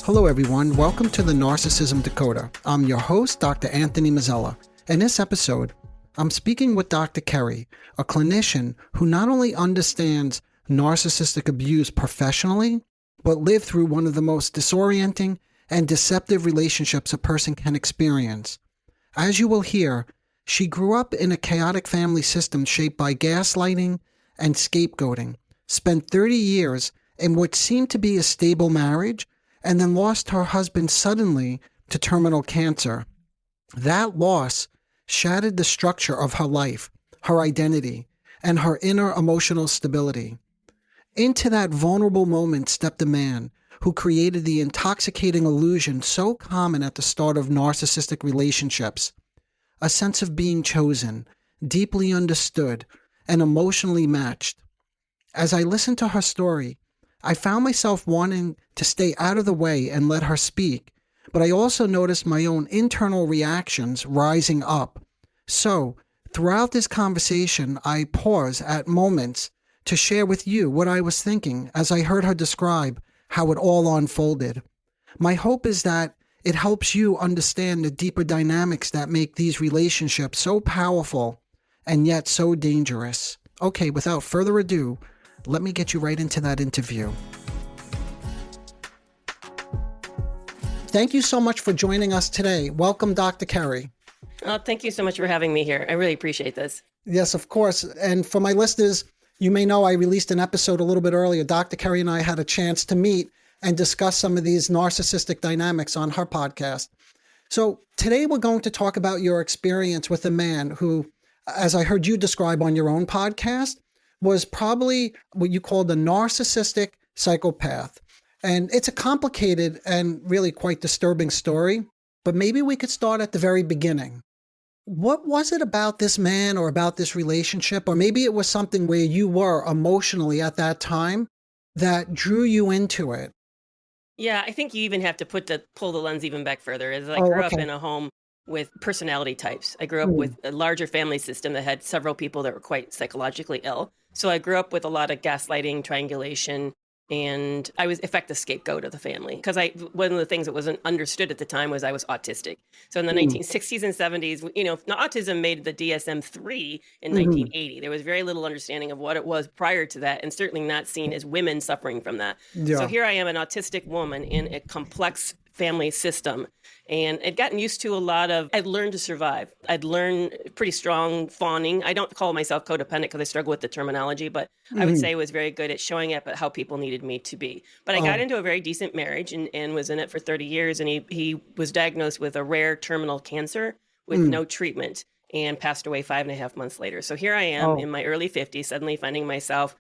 Hello everyone, welcome to the Narcissism Decoder. I'm your host, Dr. Anthony Mazzella. In this episode, I'm speaking with Dr. Kerry, a clinician who not only understands narcissistic abuse professionally, but lived through one of the most disorienting and deceptive relationships a person can experience. As you will hear, she grew up in a chaotic family system shaped by gaslighting and scapegoating, spent 30 years in what seemed to be a stable marriage, and then lost her husband suddenly to terminal cancer. That loss shattered the structure of her life, her identity, and her inner emotional stability. Into that vulnerable moment stepped a man who created the intoxicating illusion so common at the start of narcissistic relationships, a sense of being chosen, deeply understood, and emotionally matched. As I listened to her story, I found myself wanting to stay out of the way and let her speak, but I also noticed my own internal reactions rising up. So, throughout this conversation, I pause at moments to share with you what I was thinking as I heard her describe how it all unfolded. My hope is that it helps you understand the deeper dynamics that make these relationships so powerful and yet so dangerous. Okay, without further ado, let me get you right into that interview. Thank you so much for joining us today. Welcome, Dr. Kerry. Oh, thank you so much for having me here. I really appreciate this. Yes, of course. And for my listeners, you may know I released an episode a little bit earlier. Dr. Kerry and I had a chance to meet and discuss some of these narcissistic dynamics on her podcast. So today we're going to talk about your experience with a man who, as I heard you describe on your own podcast, was probably what you call the narcissistic psychopath. And it's a complicated and really quite disturbing story, but maybe we could start at the very beginning. What was it about this man or about this relationship, or maybe it was something where you were emotionally at that time that drew you into it? Yeah, I think you even have to pull the lens even back further. As I grew up in a home with personality types. I grew up with a larger family system that had several people that were quite psychologically ill. So I grew up with a lot of gaslighting, triangulation, and I was, in fact, the scapegoat of the family. Because one of the things that wasn't understood at the time was I was autistic. So in the 1960s and 70s, autism made the DSM-3 in 1980. There was very little understanding of what it was prior to that, and certainly not seen as women suffering from that. Yeah. So here I am, an autistic woman in a complex family system. And I'd gotten used to I'd learned to survive. I'd learned pretty strong fawning. I don't call myself codependent because I struggle with the terminology, but I would say I was very good at showing up at how people needed me to be. But I got into a very decent marriage and was in it for 30 years. And he was diagnosed with a rare terminal cancer with no treatment and passed away 5.5 months later. So here I am in my early 50s, suddenly finding myself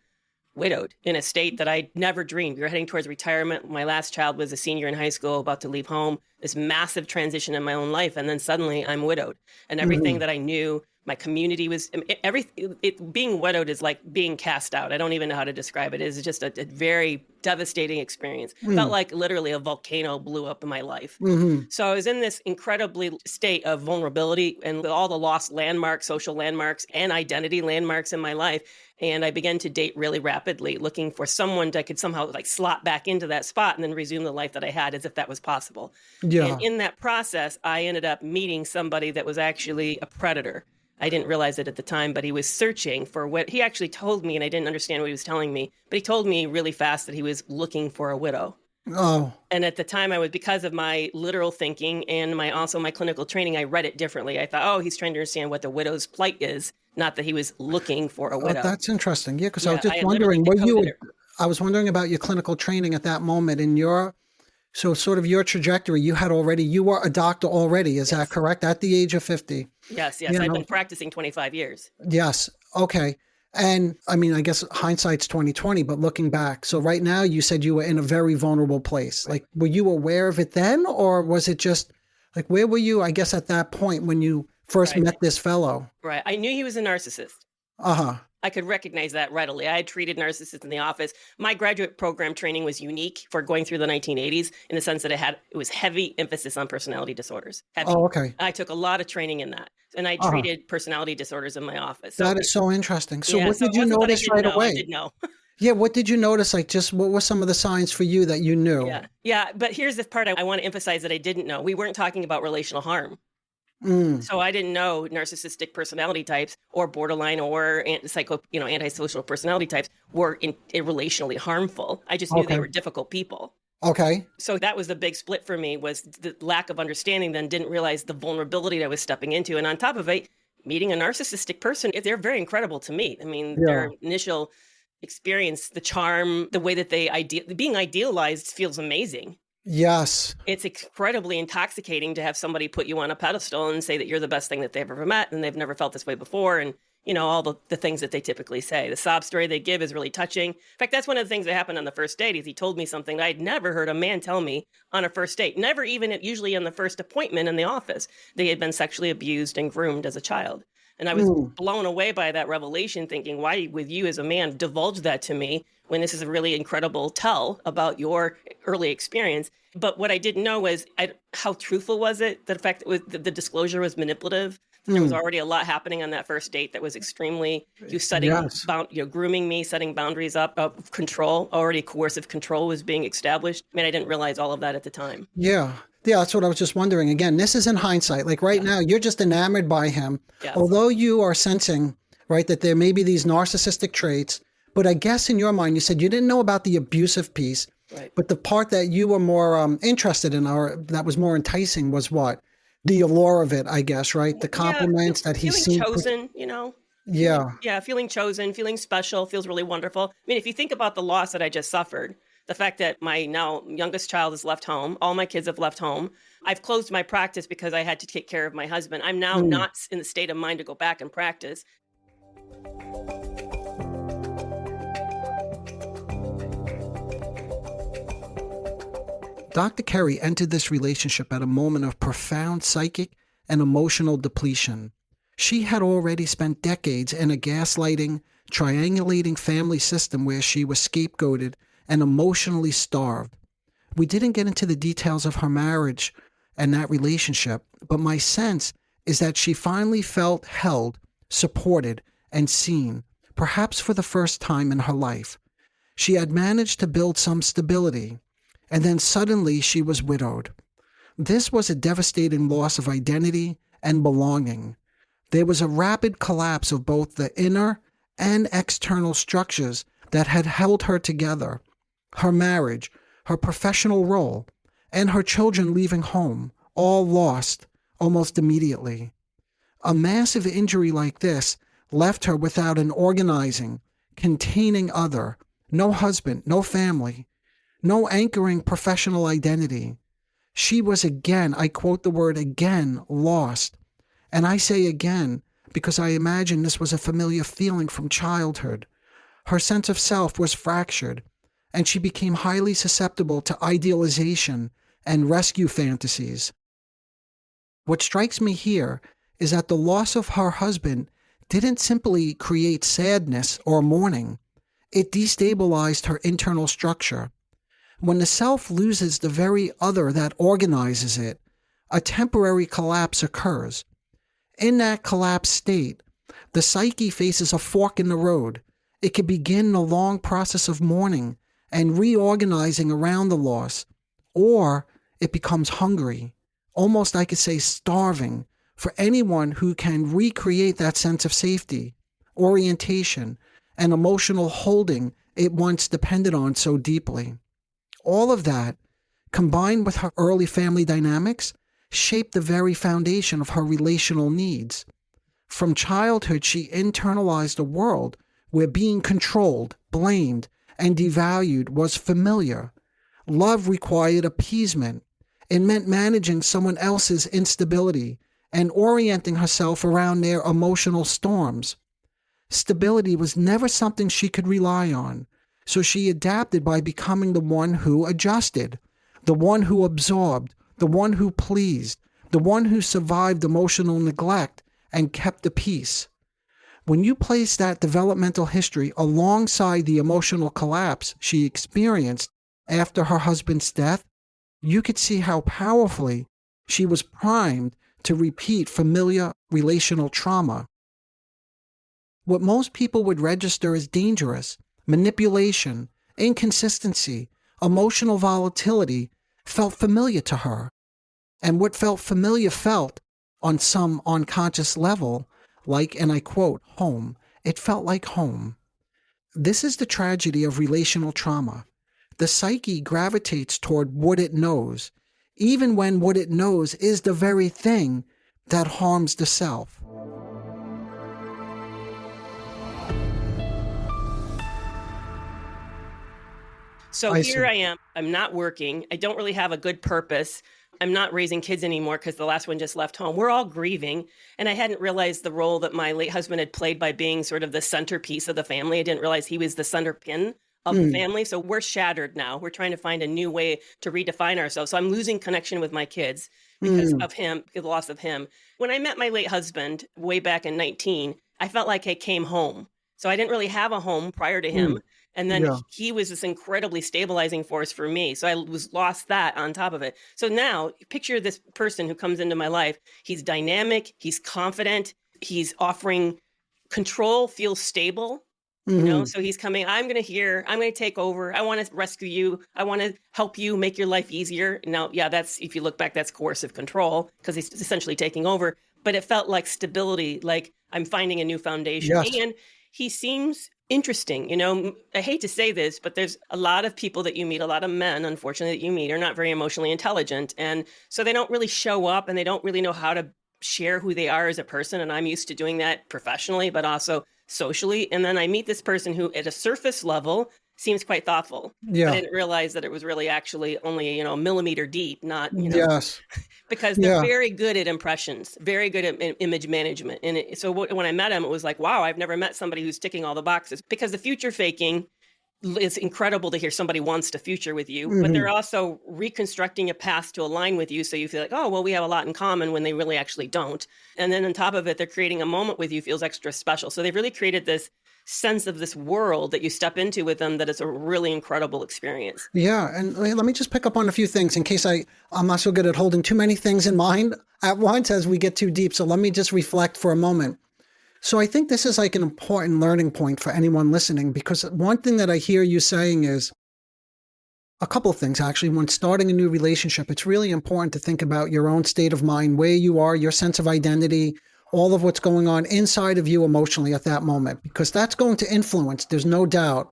widowed in a state that I never dreamed. We were heading towards retirement. My last child was a senior in high school, about to leave home. This massive transition in my own life. And then suddenly I'm widowed. And everything that I knew, my community was, being widowed is like being cast out. I don't even know how to describe it. It's just a very devastating experience. Felt like literally a volcano blew up in my life. So I was in this incredibly state of vulnerability and with all the lost landmarks, social landmarks, and identity landmarks in my life. And I began to date really rapidly, looking for someone that could somehow slot back into that spot and then resume the life that I had as if that was possible. Yeah. And in that process, I ended up meeting somebody that was actually a predator. I didn't realize it at the time, but he was searching for what he actually told me, and I didn't understand what he was telling me. But he told me really fast that he was looking for a widow. Oh. And at the time, because of my literal thinking and my clinical training, I read it differently. I thought, he's trying to understand what the widow's plight is, not that he was looking for a widow. That's interesting. Yeah, because I was just wondering, I was wondering about your clinical training at that moment in so sort of your trajectory, you were a doctor already. Is that correct? At the age of 50? Yes. I've been practicing 25 years. Yes. Okay. And I mean, I guess hindsight's 20/20, but looking back. So right now you said you were in a very vulnerable place. Like, were you aware of it then? Or was it just like, where were you, I guess, at that point when you first met this fellow? Right. I knew he was a narcissist. I could recognize that readily. I had treated narcissists in the office. My graduate program training was unique for going through the 1980s in the sense that it was heavy emphasis on personality disorders. Heavy. Oh, okay. I took a lot of training in that. And I treated personality disorders in my office. So, that is so interesting. So what did you notice right away? I didn't know. Yeah, what did you notice? Like, just what were some of the signs for you that you knew? Yeah. But here's the part I want to emphasize that I didn't know. We weren't talking about relational harm. Mm, So I didn't know narcissistic personality types or borderline or antisocial personality types were relationally harmful. I just knew they okay. were difficult people. Okay. So that was the big split for me, was the lack of understanding, then didn't realize the vulnerability that I was stepping into. And on top of it, meeting a narcissistic person, they're very incredible to meet. I mean, Yeah. their initial experience, the charm, the way that being idealized feels amazing. Yes. It's incredibly intoxicating to have somebody put you on a pedestal and say that you're the best thing that they've ever met and they've never felt this way before. And, all the things that they typically say. The sob story they give is really touching. In fact, that's one of the things that happened on the first date is he told me something that I'd never heard a man tell me on a first date. Never even usually on the first appointment in the office. They had been sexually abused and groomed as a child. And I was blown away by that revelation, thinking, why would you as a man divulge that to me when this is a really incredible tell about your early experience? But what I didn't know was how truthful was it? The fact that the disclosure was manipulative. There was already a lot happening on that first date that was extremely, he was grooming me, setting boundaries up of control. Already coercive control was being established. I mean, I didn't realize all of that at the time. Yeah. Yeah, that's what I was just wondering. Again, this is in hindsight. Like right now, you're just enamored by him. Yes. Although you are sensing, right, that there may be these narcissistic traits, but I guess in your mind, you said you didn't know about the abusive piece, Right. but the part that you were more interested in or that was more enticing was what? The allure of it, I guess, right? The compliments that he seemed chosen, Yeah. Yeah, feeling chosen, feeling special, feels really wonderful. I mean, if you think about the loss that I just suffered, the fact that my now youngest child has left home, all my kids have left home. I've closed my practice because I had to take care of my husband. I'm now not in the state of mind to go back and practice. Dr. Kerry entered this relationship at a moment of profound psychic and emotional depletion. She had already spent decades in a gaslighting, triangulating family system where she was scapegoated and emotionally starved. We didn't get into the details of her marriage and that relationship, but my sense is that she finally felt held, supported, and seen, perhaps for the first time in her life. She had managed to build some stability, and then suddenly she was widowed. This was a devastating loss of identity and belonging. There was a rapid collapse of both the inner and external structures that had held her together. Her marriage, her professional role, and her children leaving home, all lost almost immediately. A massive injury like this left her without an organizing, containing other, no husband, no family, no anchoring professional identity. She was again, I quote the word again, lost. And I say again because I imagine this was a familiar feeling from childhood. Her sense of self was fractured, and she became highly susceptible to idealization and rescue fantasies. What strikes me here is that the loss of her husband didn't simply create sadness or mourning. It destabilized her internal structure. When the self loses the very other that organizes it, a temporary collapse occurs. In that collapsed state, the psyche faces a fork in the road. It can begin the long process of mourning and reorganizing around the loss, or it becomes hungry, almost I could say starving, for anyone who can recreate that sense of safety, orientation, and emotional holding it once depended on so deeply. All of that, combined with her early family dynamics, shaped the very foundation of her relational needs. From childhood, she internalized a world where being controlled, blamed, and devalued was familiar. Love required appeasement. It meant managing someone else's instability and orienting herself around their emotional storms. Stability was never something she could rely on. So she adapted by becoming the one who adjusted, the one who absorbed, the one who pleased, the one who survived emotional neglect and kept the peace. When you place that developmental history alongside the emotional collapse she experienced after her husband's death, you could see how powerfully she was primed to repeat familiar relational trauma. What most people would register as dangerous manipulation, inconsistency, emotional volatility felt familiar to her. And what felt familiar felt, on some unconscious level, like, and I quote, home. It felt like home. This is the tragedy of relational trauma. The psyche gravitates toward what it knows, even when what it knows is the very thing that harms the self. So here I am. I'm not working. I don't really have a good purpose. I'm not raising kids anymore because the last one just left home. We're all grieving. And I hadn't realized the role that my late husband had played by being sort of the centerpiece of the family. I didn't realize he was the center pin of the family. So we're shattered now. We're trying to find a new way to redefine ourselves. So I'm losing connection with my kids because of him, the loss of him. When I met my late husband way back in 19, I felt like I came home. So I didn't really have a home prior to him. And then he was this incredibly stabilizing force for me. So I was lost that on top of it. So now picture this person who comes into my life. He's dynamic. He's confident. He's offering control, feels stable. You know, so he's coming, I'm going to take over. I want to rescue you. I want to help you make your life easier. Now, that's, if you look back, that's coercive control because he's essentially taking over. But it felt like stability, like I'm finding a new foundation. Yes. And he seems interesting. You know, I hate to say this, but there's a lot of people that you meet, a lot of men, unfortunately, that you meet are not very emotionally intelligent. And so they don't really show up and they don't really know how to share who they are as a person. And I'm used to doing that professionally, but also socially. And then I meet this person who at a surface level seems quite thoughtful. I didn't realize that it was really actually only, a millimeter deep, not, because they're very good at impressions, very good at image management. And so when I met him, it was like, wow, I've never met somebody who's ticking all the boxes, because the future faking, it's incredible to hear somebody wants to future with you, but they're also reconstructing a past to align with you. So you feel like, oh, well, we have a lot in common when they really actually don't. And then on top of it, they're creating a moment with you feels extra special. So they've really created this sense of this world that you step into with them that is a really incredible experience. Yeah. And let me just pick up on a few things in case I'm not so good at holding too many things in mind at once as we get too deep. So let me just reflect for a moment. So I think this is like an important learning point for anyone listening, because one thing that I hear you saying is a couple of things, actually. When starting a new relationship, it's really important to think about your own state of mind, where you are, your sense of identity, all of what's going on inside of you emotionally at that moment, because that's going to influence, there's no doubt,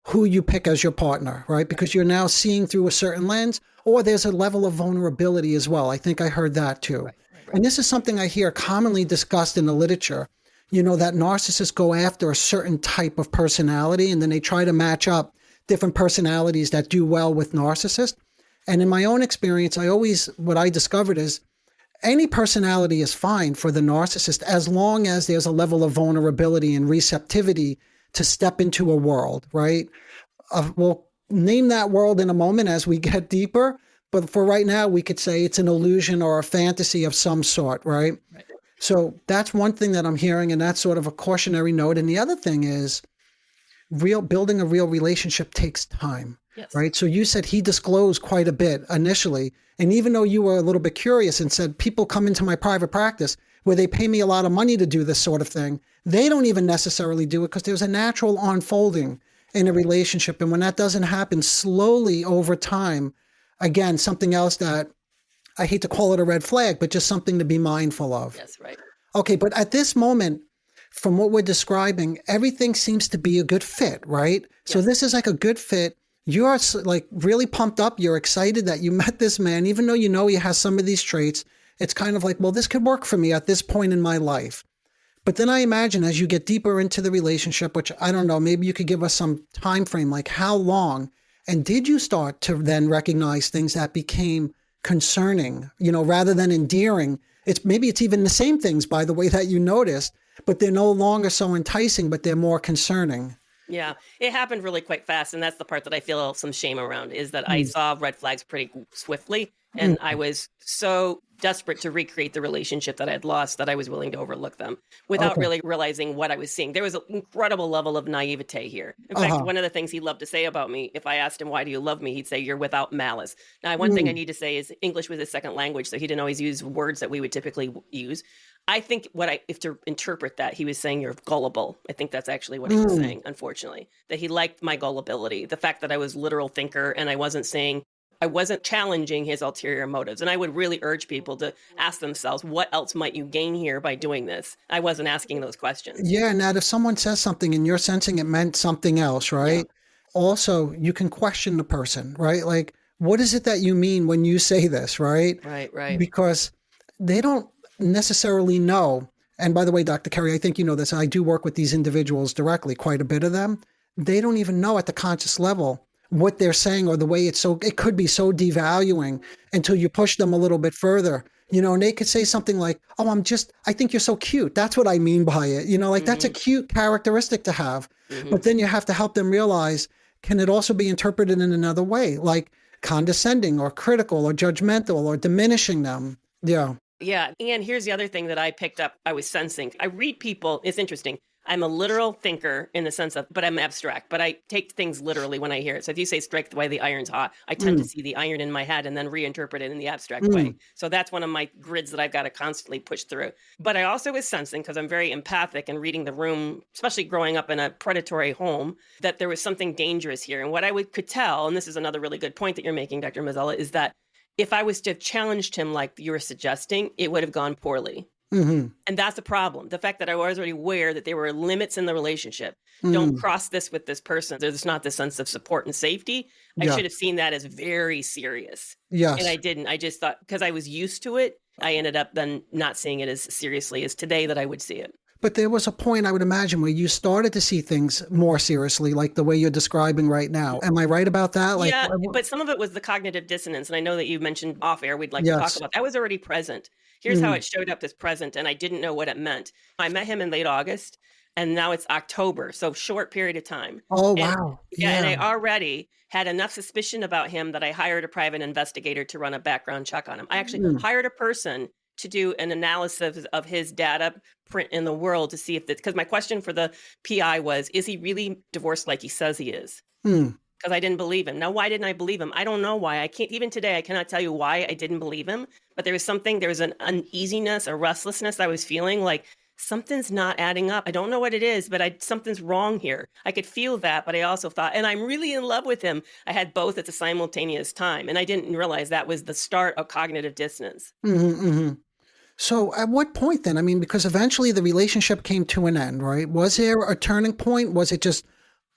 who you pick as your partner, right? Because you're now seeing through a certain lens, or there's a level of vulnerability as well. I think I heard that too. Right. And this is something I hear commonly discussed in the literature. That narcissists go after a certain type of personality, and then they try to match up different personalities that do well with narcissists. And in my own experience, what I discovered is any personality is fine for the narcissist as long as there's a level of vulnerability and receptivity to step into a world, right? We'll name that world in a moment as we get deeper. But for right now, we could say it's an illusion or a fantasy of some sort, right? Right. So that's one thing that I'm hearing, and that's sort of a cautionary note. And the other thing is building a real relationship takes time, right? So you said he disclosed quite a bit initially. And even though you were a little bit curious and said, people come into my private practice where they pay me a lot of money to do this sort of thing, they don't even necessarily do it because there's a natural unfolding in a relationship. And when that doesn't happen slowly over time, again, something else that I hate to call it a red flag, but just something to be mindful of. Yes, right. Okay, but at this moment, from what we're describing, everything seems to be a good fit, right? Yes. So this is like a good fit. You're like really pumped up. You're excited that you met this man, even though you know he has some of these traits. It's kind of like, well, this could work for me at this point in my life. But then I imagine as you get deeper into the relationship, which I don't know, maybe you could give us some time frame, like how long, and did you start to then recognize things that became concerning, rather than endearing? Maybe it's even the same things, by the way, that you noticed, but they're no longer so enticing, but they're more concerning. Yeah, it happened really quite fast. And that's the part that I feel some shame around, is that I saw red flags pretty swiftly. And I was so desperate to recreate the relationship that I had lost that I was willing to overlook them without really realizing what I was seeing. There was an incredible level of naivete here. In fact, one of the things he loved to say about me, if I asked him, why do you love me? He'd say, you're without malice. Now, one thing I need to say is English was his second language, so he didn't always use words that we would typically use. I think if to interpret that, he was saying you're gullible. I think that's actually what he was saying, unfortunately, that he liked my gullibility, the fact that I was literal thinker and I wasn't challenging his ulterior motives. And I would really urge people to ask themselves, what else might you gain here by doing this? I wasn't asking those questions. Yeah. Now, if someone says something and you're sensing it meant something else, right? Yeah. Also, you can question the person, right? Like, what is it that you mean when you say this, right? Right. Because they don't necessarily know. And by the way, Dr. Kerry, I think you know this. I do work with these individuals directly, quite a bit of them. They don't even know at the conscious level what they're saying or the way it could be so devaluing until you push them a little bit further, and they could say something like, oh, I think you're so cute. That's what I mean by it. Like that's a cute characteristic to have. But then you have to help them realize, can it also be interpreted in another way? Like condescending or critical or judgmental or diminishing them. Yeah. Yeah. And here's the other thing that I picked up. I was sensing. I read people. It's interesting. I'm a literal thinker in the sense of, but I'm abstract, but I take things literally when I hear it. So if you say strike while the iron's hot, I tend to see the iron in my head and then reinterpret it in the abstract way. So that's one of my grids that I've got to constantly push through. But I also was sensing, because I'm very empathic and reading the room, especially growing up in a predatory home, that there was something dangerous here. And what I could tell, and this is another really good point that you're making, Dr. Mazzella, is that if I was to have challenged him like you were suggesting, it would have gone poorly. And that's the problem. The fact that I was already aware that there were limits in the relationship. Don't cross this with this person. There's not this sense of support and safety. I should have seen that as very serious. Yes. And I didn't. I just thought, because I was used to it, I ended up then not seeing it as seriously as today that I would see it. But there was a point, I would imagine, where you started to see things more seriously, like the way you're describing right now. Am I right about that? Yeah, but some of it was the cognitive dissonance. And I know that you mentioned off air, we'd like to talk about that. Was already present. Here's how it showed up as present, and I didn't know what it meant. I met him in late August, and now it's October, so short period of time. Oh, wow. Yeah, and I already had enough suspicion about him that I hired a private investigator to run a background check on him. I actually hired a person to do an analysis of his data print in the world to see if because my question for the PI was, is he really divorced like he says he is? Because I didn't believe him. Now, why didn't I believe him? I don't know why. Even today, I cannot tell you why I didn't believe him. But there was an uneasiness, a restlessness I was feeling, like something's not adding up. I don't know what it is, but something's wrong here. I could feel that, but I also thought, and I'm really in love with him. I had both at the simultaneous time, and I didn't realize that was the start of cognitive dissonance. So at what point then? I mean, because eventually the relationship came to an end, right? Was there a turning point? Was it just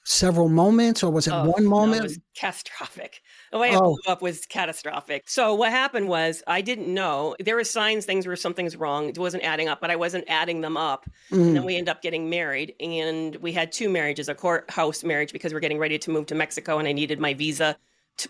several moments, or was it one moment? No, it was catastrophic. The way it blew up was catastrophic. So what happened was, I didn't know. There were signs something's wrong. It wasn't adding up, but I wasn't adding them up. And then we ended up getting married, and we had two marriages, a courthouse marriage, because we're getting ready to move to Mexico, and I needed my visa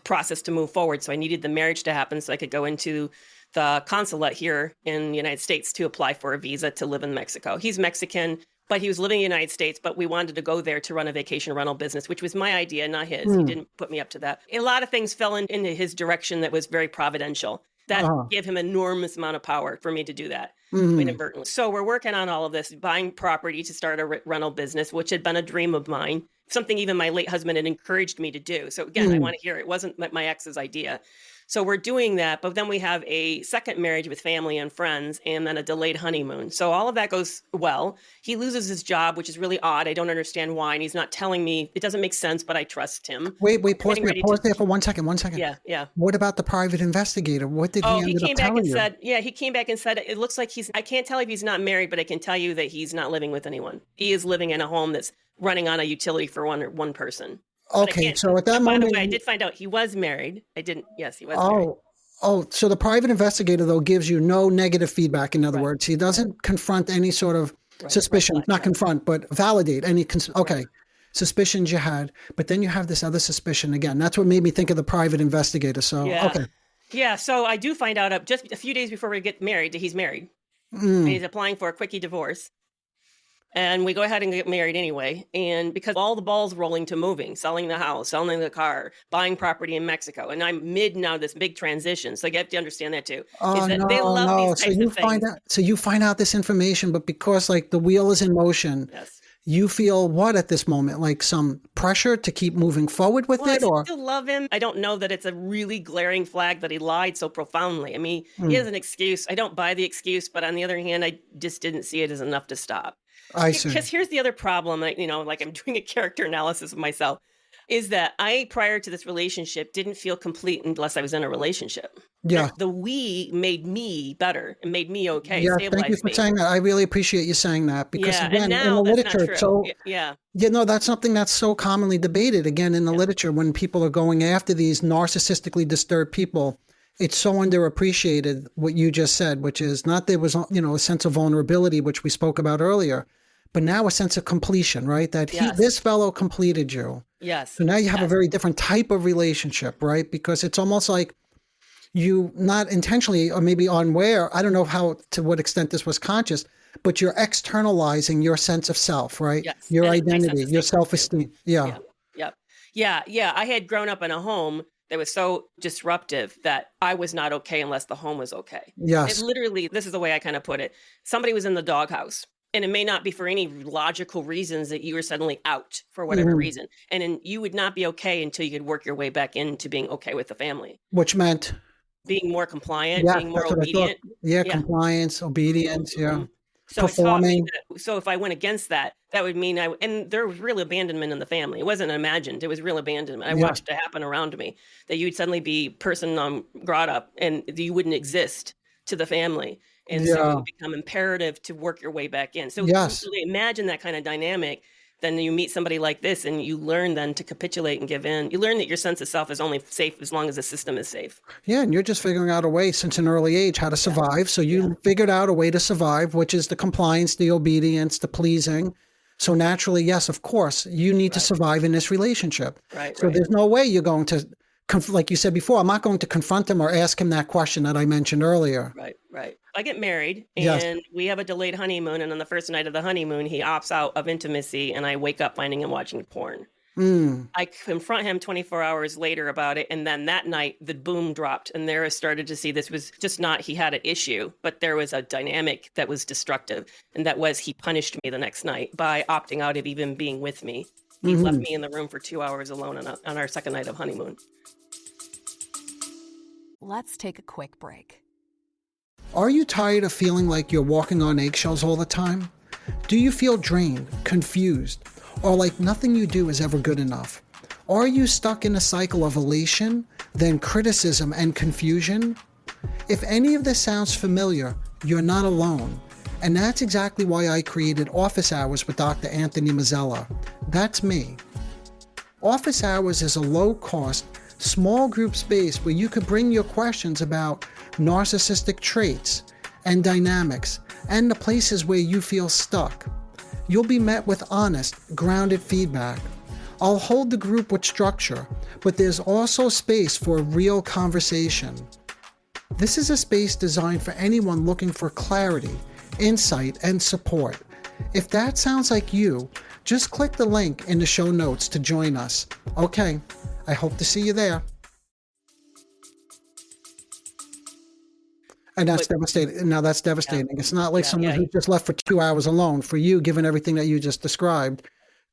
process to move forward. So I needed the marriage to happen so I could go into the consulate here in the United States to apply for a visa to live in Mexico. He's Mexican, but he was living in the United States, but we wanted to go there to run a vacation rental business, which was my idea, not his. He didn't put me up to that. A lot of things fell into his direction that was very providential. That gave him enormous amount of power for me to do that inadvertently. So we're working on all of this, buying property to start a rental business, which had been a dream of mine, something even my late husband had encouraged me to do. So again, I want to hear it wasn't my ex's idea. So we're doing that, but then we have a second marriage with family and friends, and then a delayed honeymoon. So all of that goes well. He loses his job, which is really odd. I don't understand why, and he's not telling me. It doesn't make sense, but I trust him. Wait, pause there for 1 second. 1 second. Yeah. What about the private investigator? What did he end up telling you? He came back and said, it looks like I can't tell if he's not married, but I can tell you that he's not living with anyone. He is living in a home that's running on a utility for one person. Okay, so at that moment... By the way, I did find out he was married. Yes, he was married. So the private investigator, though, gives you no negative feedback. In other words, he doesn't confront any sort of suspicion, not confront, but validate any, suspicions you had. But then you have this other suspicion again. That's what made me think of the private investigator. So, okay. Yeah, so I do find out just a few days before we get married that he's married. And he's applying for a quickie divorce. And we go ahead and get married anyway. And because all the balls rolling to moving, selling the house, selling the car, buying property in Mexico. And I'm mid now this big transition. So you have to understand that too. They love these types of things. So you find out this information, but because like the wheel is in motion, you feel what at this moment? Like some pressure to keep moving forward with Well, it, I or? still love him. I don't know that it's a really glaring flag that he lied so profoundly. I mean, he Mm, has an excuse. I don't buy the excuse, but on the other hand, I just didn't see it as enough to stop. I see. Because here's the other problem, like I'm doing a character analysis of myself, is that I, prior to this relationship, didn't feel complete unless I was in a relationship. Yeah. The we made me better and made me okay, Yes, thank you stabilized for me. saying that. I really appreciate you saying that because Yeah, and again, in the now that's not literature, true. so Yeah, that's something that's so commonly debated again in the yeah, literature when people are going after these narcissistically disturbed people. It's so underappreciated what you just said, which is not there was, a sense of vulnerability, which we spoke about earlier, but now a sense of completion, right? That yes, this fellow completed you. yes, So now you have a yes, very different type of relationship, right? Because it's almost like you not intentionally or maybe unaware, I don't know how to what extent this was conscious, but you're externalizing your sense of self, right? yes. Your And my sense identity, of your safety too. self-esteem. Yeah. Yeah. Yep. Yeah. I had grown up in a home that was so disruptive that I was not okay unless the home was okay. It Yes. literally, this is the way I kind of put it. Somebody was in the doghouse. And it may not be for any logical reasons that you were suddenly out for whatever Mhm. reason. And then you would not be okay until you could work your way back into being okay with the family, Which meant, being more compliant, yes, being more that's what I thought. obedient. Yeah, Yeah. compliance, obedience, yeah. Mhm. So it taught me Performing. that. So if I went against that, that would mean and there was real abandonment in the family. It wasn't imagined. It was real abandonment. I Yeah. watched it happen around me, that you'd suddenly be person brought up and you wouldn't exist to the family. And so it Yeah. would become imperative to work your way back in. So Yes. really imagine that kind of dynamic. Then you meet somebody like this and you learn then to capitulate and give in. You learn that your sense of self is only safe as long as the system is safe. Yeah, and you're just figuring out a way since an early age how to Yeah. survive. So Yeah. you figured out a way to survive, which is the compliance, the obedience, the pleasing. So naturally, yes, of course, you need to Right. survive in this relationship. Right. So Right. there's no way you're going to, like you said before, I'm not going to confront him or ask him that question that I mentioned earlier. Right, right. I get married Yes. and we have a delayed honeymoon. And on the first night of the honeymoon, he opts out of intimacy and I wake up finding him watching porn. Mm, I confront him 24 hours later about it. And then that night, the boom dropped. And there I started to see this was just not he had an issue, but there was a dynamic that was destructive. And that was he punished me the next night by opting out of even being with me. He left mhm. me in the room for 2 hours alone on our second night of honeymoon. Let's take a quick break. Are you tired of feeling like you're walking on eggshells all the time? Do you feel drained, confused, or like nothing you do is ever good enough? Are you stuck in a cycle of elation, then criticism and confusion? If any of this sounds familiar, you're not alone. And that's exactly why I created Office Hours with Dr. Anthony Mazzella. That's me. Office Hours is a low-cost, small group space where you could bring your questions about narcissistic traits and dynamics and the places where you feel stuck. You'll be met with honest, grounded feedback. I'll hold the group with structure, but there's also space for a real conversation. This is a space designed for anyone looking for clarity, insight, and support. If that sounds like you, just click the link in the show notes to join us. Okay, I hope to see you there. And that's devastating. Now that's devastating. It's not like someone who just left for 2 hours alone. For you, given everything that you just described,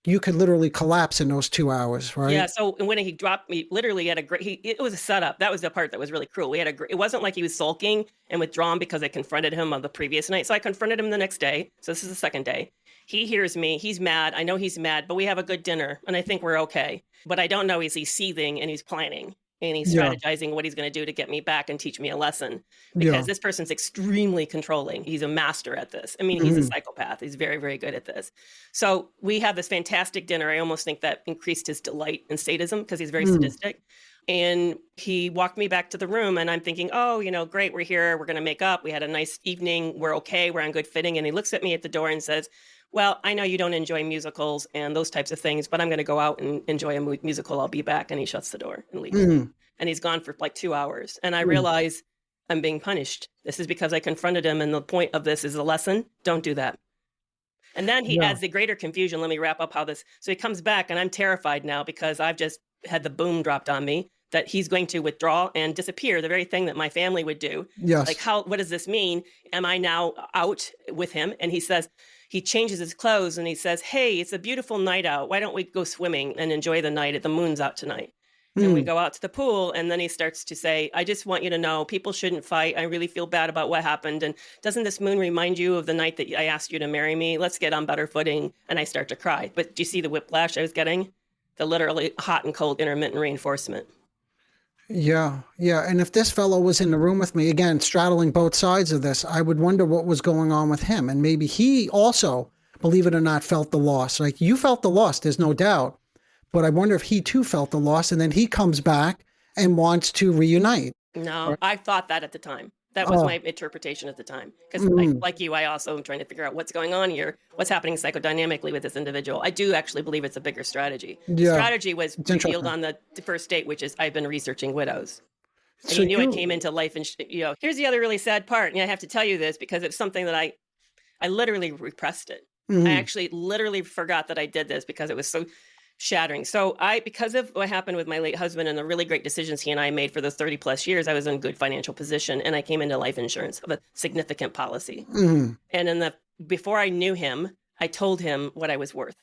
you could literally collapse in those 2 hours, right? Yeah. So when he dropped me, literally had it was a setup. That was the part that was really cruel. It wasn't like he was sulking and withdrawn because I confronted him on the previous night. So I confronted him the next day. So this is the second day. He hears me. He's mad. I know he's mad, but we have a good dinner and I think we're okay. But I don't know, is he seething and he's planning and he's strategizing what he's going to do to get me back and teach me a lesson, because this person's extremely controlling. He's a master at this. I mean, he's a psychopath. He's very, very good at this. So we have this fantastic dinner. I almost think that increased his delight in sadism because he's very sadistic. And he walked me back to the room and I'm thinking, oh, great. We're here. We're going to make up. We had a nice evening. We're okay. We're on good footing. And he looks at me at the door and says, well, I know you don't enjoy musicals and those types of things, but I'm going to go out and enjoy a musical. I'll be back. And he shuts the door and leaves. And he's gone for like 2 hours. And I realize I'm being punished. This is because I confronted him. And the point of this is a lesson. Don't do that. And then he adds the greater confusion. Let me wrap up so he comes back and I'm terrified now because I've just had the boom dropped on me that he's going to withdraw and disappear, the very thing that my family would do. Yes. Like, what does this mean? Am I now out with him? And he says, he changes his clothes and he says, hey, it's a beautiful night out. Why don't we go swimming and enjoy the night? The moon's out tonight. And we go out to the pool, and then he starts to say, I just want you to know people shouldn't fight. I really feel bad about what happened. And doesn't this moon remind you of the night that I asked you to marry me? Let's get on better footing. And I start to cry. But do you see the whiplash I was getting? The literally hot and cold intermittent reinforcement. Yeah. And if this fellow was in the room with me, again, straddling both sides of this, I would wonder what was going on with him. And maybe he also, believe it or not, felt the loss. Like, you felt the loss, there's no doubt. But I wonder if he too felt the loss, and then he comes back and wants to reunite. No, I thought that at the time. That was my interpretation at the time. Because like you, I also am trying to figure out what's going on here, what's happening psychodynamically with this individual. I do actually believe it's a bigger strategy. The strategy was revealed on the first date, which is I've been researching widows. And so he knew I came into life, and here's the other really sad part. And I have to tell you this because it's something that I literally repressed it. I actually literally forgot that I did this because it was so shattering. So because of what happened with my late husband and the really great decisions he and I made for those 30 plus years, I was in a good financial position, and I came into life insurance of a significant policy. And before I knew him, I told him what I was worth.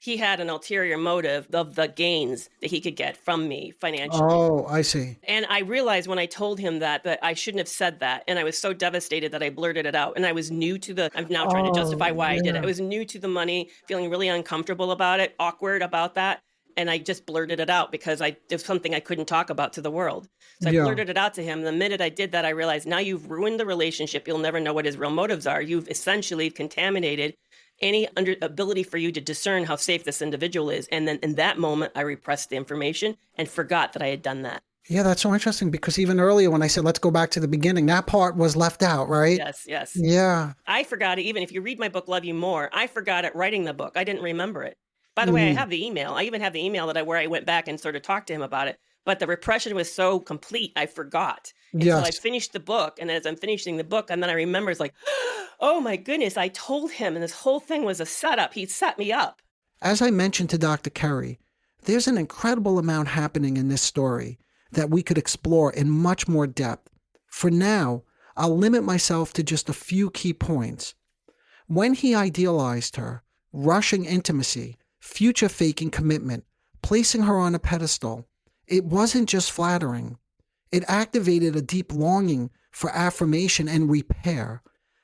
He had an ulterior motive of the gains that he could get from me financially. Oh, I see. And I realized when I told him that I shouldn't have said that. And I was so devastated that I blurted it out. And I was new to I'm now trying to justify why I did it. I was new to the money, feeling really uncomfortable about it, awkward about that. And I just blurted it out because it was something I couldn't talk about to the world. So I blurted it out to him. The minute I did that, I realized now you've ruined the relationship. You'll never know what his real motives are. You've essentially contaminated any ability for you to discern how safe this individual is. And then in that moment, I repressed the information and forgot that I had done that. Yeah, that's so interesting because even earlier when I said, let's go back to the beginning, that part was left out, right? Yes. Yeah. I forgot it. Even if you read my book, Love You More, I forgot it writing the book. I didn't remember it. By the way, I have the email. I even have the email where I went back and sort of talked to him about it. But the repression was so complete, I forgot. Until I finished the book. And as I'm finishing the book, and then I remember it's like, oh my goodness, I told him. And this whole thing was a setup. He set me up. As I mentioned to Dr. Kerry, there's an incredible amount happening in this story that we could explore in much more depth. For now, I'll limit myself to just a few key points. When he idealized her, rushing intimacy, future faking commitment, placing her on a pedestal, it wasn't just flattering. It activated a deep longing for affirmation and repair.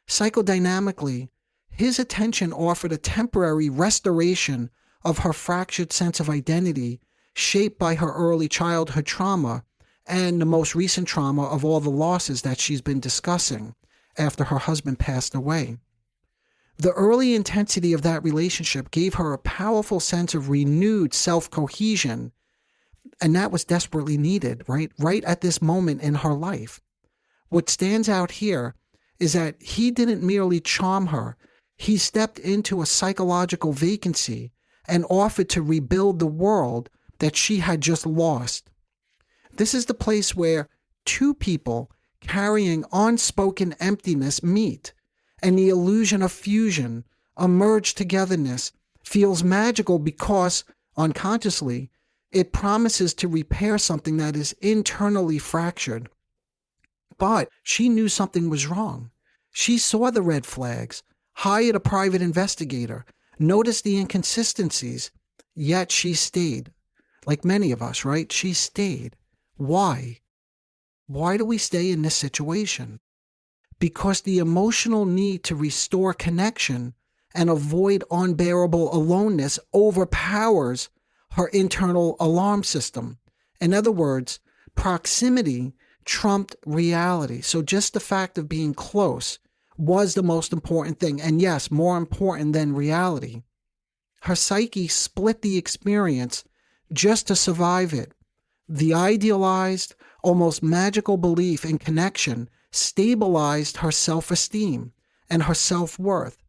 Psychodynamically, his attention offered a temporary restoration of her fractured sense of identity shaped by her early childhood trauma and the most recent trauma of all the losses that she's been discussing after her husband passed away. The early intensity of that relationship gave her a powerful sense of renewed self-cohesion, and that was desperately needed, right at this moment in her life. What stands out here is that he didn't merely charm her. He stepped into a psychological vacancy and offered to rebuild the world that she had just lost. This is the place where two people carrying unspoken emptiness meet, and the illusion of fusion, a merged togetherness, feels magical because, unconsciously, it promises to repair something that is internally fractured. But she knew something was wrong. She saw the red flags, hired a private investigator, noticed the inconsistencies, yet she stayed. Like many of us, right? She stayed. Why? Why do we stay in this situation? Because the emotional need to restore connection and avoid unbearable aloneness overpowers her internal alarm system. In other words, proximity trumped reality. So just the fact of being close was the most important thing. And yes, more important than reality. Her psyche split the experience just to survive it. The idealized, almost magical belief in connection stabilized her self-esteem and her self-worth.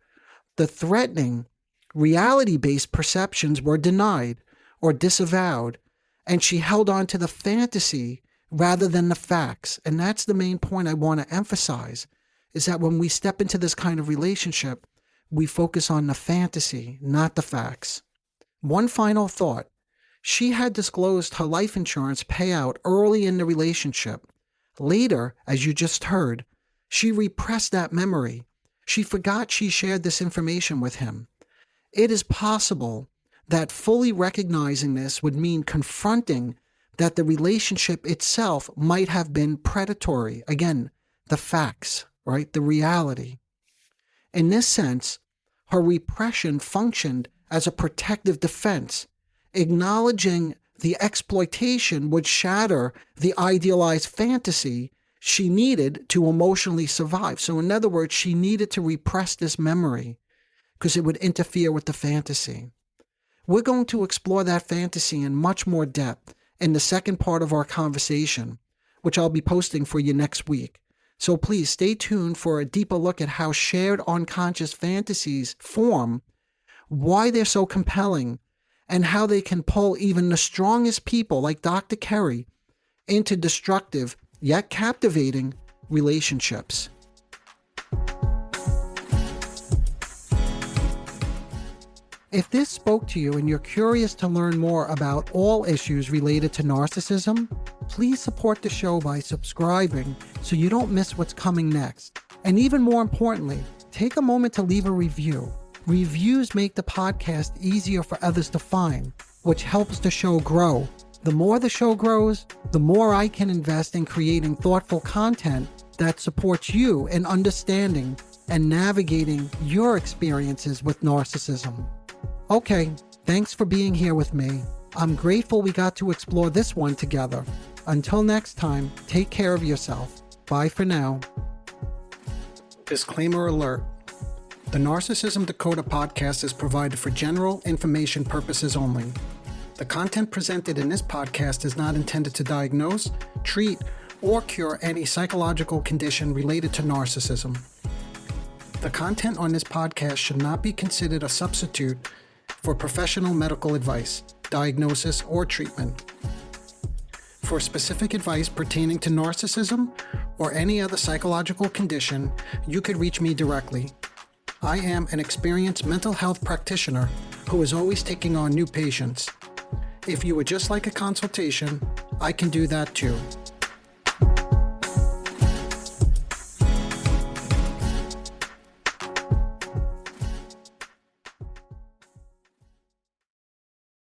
The threatening, reality-based perceptions were denied or disavowed, and she held on to the fantasy rather than the facts. And that's the main point I want to emphasize, is that when we step into this kind of relationship, we focus on the fantasy, not the facts. One final thought. She had disclosed her life insurance payout early in the relationship. Later, as you just heard, she repressed that memory. She forgot she shared this information with him. It is possible that fully recognizing this would mean confronting that the relationship itself might have been predatory. Again, the facts, right? The reality. In this sense, her repression functioned as a protective defense. Acknowledging the exploitation would shatter the idealized fantasy she needed to emotionally survive. So in other words, she needed to repress this memory because it would interfere with the fantasy. We're going to explore that fantasy in much more depth in the second part of our conversation, which I'll be posting for you next week. So please stay tuned for a deeper look at how shared unconscious fantasies form, why they're so compelling, and how they can pull even the strongest people like Dr. Kerry into destructive yet captivating relationships. If this spoke to you and you're curious to learn more about all issues related to narcissism, please support the show by subscribing so you don't miss what's coming next. And even more importantly, take a moment to leave a review. Reviews make the podcast easier for others to find, which helps the show grow. The more the show grows, the more I can invest in creating thoughtful content that supports you in understanding and navigating your experiences with narcissism. Okay, thanks for being here with me. I'm grateful we got to explore this one together. Until next time, take care of yourself. Bye for now. Disclaimer alert. The Narcissism Decoder podcast is provided for general information purposes only. The content presented in this podcast is not intended to diagnose, treat, or cure any psychological condition related to narcissism. The content on this podcast should not be considered a substitute for professional medical advice, diagnosis, or treatment. For specific advice pertaining to narcissism or any other psychological condition, you could reach me directly. I am an experienced mental health practitioner who is always taking on new patients. If you would just like a consultation, I can do that too.